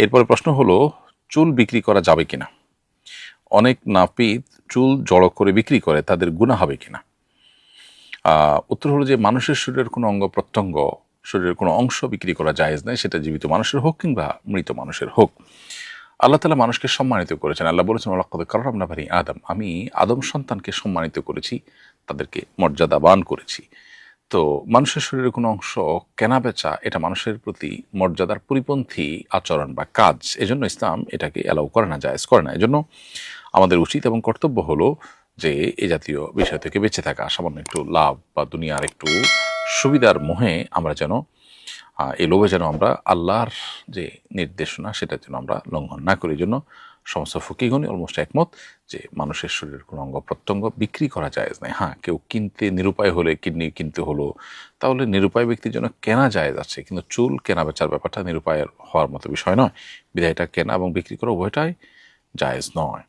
এরপরে প্রশ্ন হলো, চুল বিক্রি করা যাবে কিনা? অনেক নাপিত চুল জড়ো করে বিক্রি করে, তাদের গুনাহ হবে কিনা? উত্তর হলো যে মানুষের শরীরের কোনো অঙ্গ প্রত্যঙ্গ, শরীরের কোনো অংশ বিক্রি করা জায়েজ নয়, সেটা জীবিত মানুষের হোক কিংবা মৃত মানুষের হোক। আল্লাহ তাআলা মানুষকে সম্মানিত করেছেন। আল্লাহ বলেছেন, ওয়ালাকাদ কাররামনা বানি আদম, আমি আদম সন্তানকে সম্মানিত করেছি, তাদেরকে মর্যাদাবান করেছি। তো মানুষের শরীরের কোনো অংশ কেনাবেচা এটা মানুষের প্রতি মর্যাদার পরিপন্থী আচরণ বা কাজ। এজন্য ইসলাম এটাকে অ্যালাউ করে না, জায়েজ করে না। এজন্য আমাদের উচিত এবং কর্তব্য হলো যে এ জাতীয় বিষয় থেকে বেঁচে থাকা। সামান্য একটু লাভ বা দুনিয়ার একটু সুবিধার মোহে আমরা যেন এই লোভে যেন আমরা আল্লাহর যে নির্দেশনা সেটা যেন আমরা লঙ্ঘন না করি। জন্য সমস্ত ফকিগণই অলমোস্ট একমত যে মানুষের শরীরের কোনো অঙ্গ প্রত্যঙ্গ বিক্রি করা জায়েজ নাই। হ্যাঁ, কেউ কিনতে নিরুপায় হলে, কিডনি কিনতে হলো, তাহলে নিরুপায় ব্যক্তির জন্য কেনা জায়েজ আছে, কিন্তু চুল কেনা বেচার ব্যাপারটা নিরুপায় হওয়ার মতো বিষয় নয়। বিধায় এটা কেনা এবং বিক্রি করা উভয়টাই জায়েজ নয়।